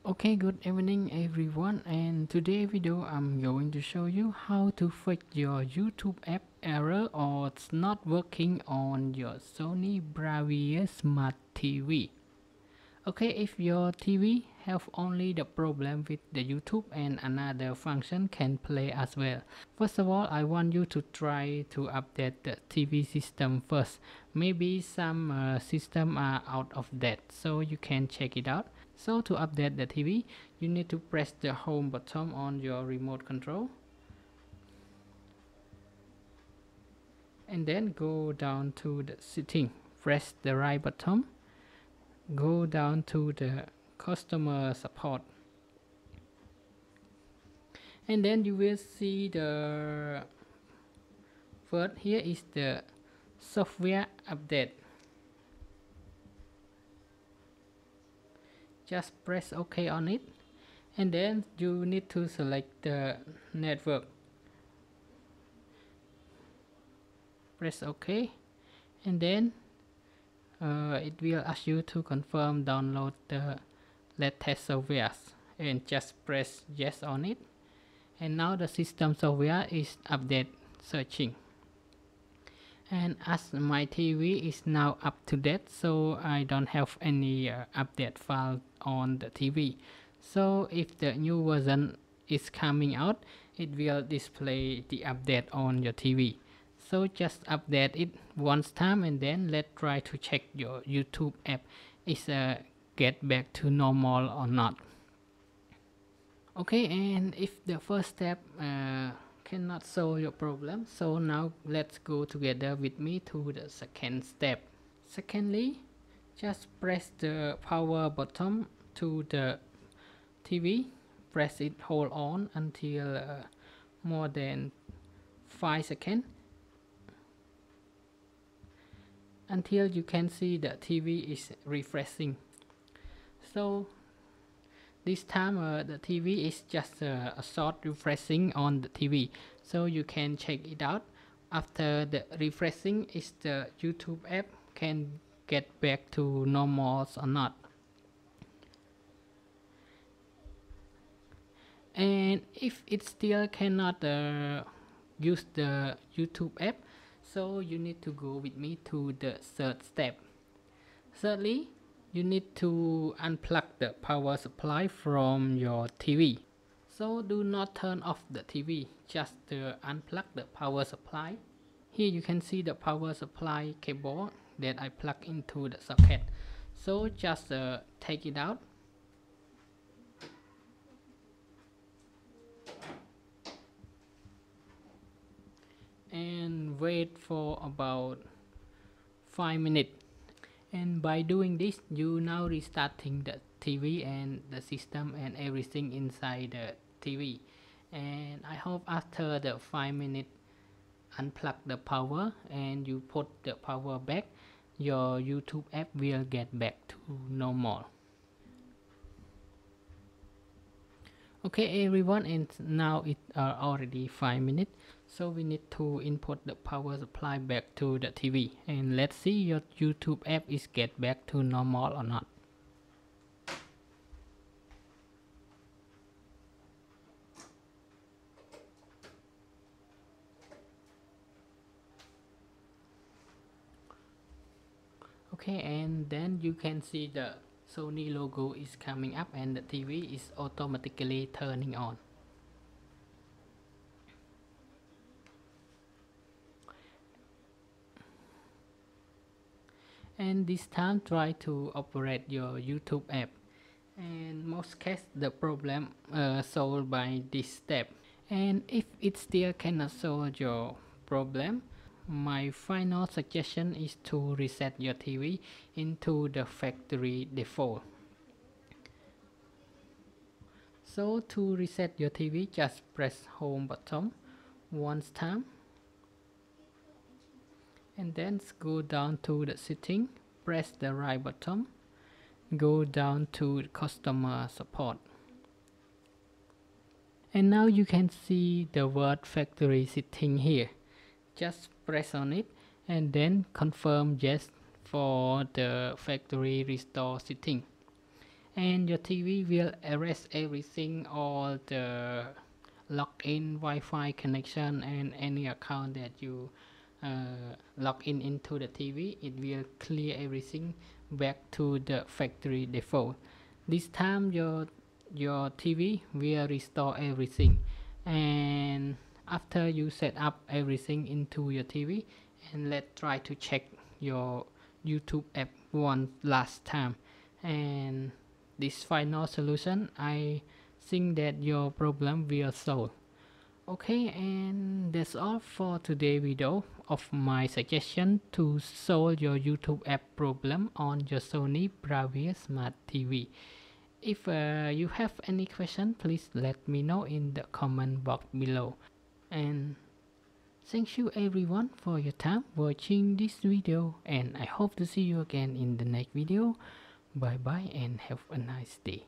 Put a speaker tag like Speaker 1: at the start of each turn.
Speaker 1: Okay, good evening everyone, and today video I'm going to show you how to fix your YouTube app error or it's not working on your Sony Bravia Smart TV. Okay, if your TV have only the problem with the YouTube and another function can play as well. First of all, I want you to try to update the TV system first. Maybe some system are out of date, so you can check it out. So to update the TV, you need to press the home button on your remote control and then go down to the setting. Press the right button, go down to the customer support, and then you will see the first here is the software update. Just press OK on it, and then you need to select the network. Press OK, and then it will ask you to confirm download the latest software, and just press yes on it. And now the system software is update searching, and as my TV is now up to date, so I don't have any update file on the TV. So if the new version is coming out, it will display the update on your TV. So just update it once time, and then let's try to check your YouTube app is get back to normal or not. Okay, and if the first step cannot solve your problem, so now let's go together with me to the second step. Secondly, just press the power button to the TV, press it, hold on until more than 5 seconds, until you can see the TV is refreshing. So this time the TV is just a short refreshing on the TV, so you can check it out. After the refreshing, is the YouTube app can get back to normal or not. And if it still cannot use the YouTube app, so you need to go with me to the third step. Thirdly, you need to unplug the power supply from your TV. So do not turn off the TV, just unplug the power supply. Here you can see the power supply cable that I plug into the socket. So just take it out. And wait for about 5 minutes. And by doing this, you now restarting the TV and the system and everything inside the TV. And I hope after the 5 minutes unplug the power and you put the power back, your YouTube app will get back to normal. Okay everyone, and now it are already 5 minutes, so we need to input the power supply back to the TV, and let's see your YouTube app is get back to normal or not. Okay, and then you can see the Sony logo is coming up and the TV is automatically turning on. And this time try to operate your YouTube app, and most case the problem solved by this step. And if it still cannot solve your problem, my final suggestion is to reset your TV into the factory default. So to reset your TV, just press home button once time, and then go down to the setting, press the right button, go down to customer support, and now you can see the word factory setting here. Just press on it and then confirm yes for the factory restore setting. and your TV will erase everything, all the login Wi-Fi connection and any account that you log in into the TV. It will clear everything back to the factory default. This time your TV will restore everything. And after you set up everything into your TV, and let's try to check your YouTube app one last time. And this final solution, I think that your problem will solve. Okay, and that's all for today's video of my suggestion to solve your YouTube app problem on your Sony Bravia Smart TV. If you have any question, please let me know in the comment box below. And thank you everyone for your time watching this video, and I hope to see you again in the next video. Bye bye and have a nice day.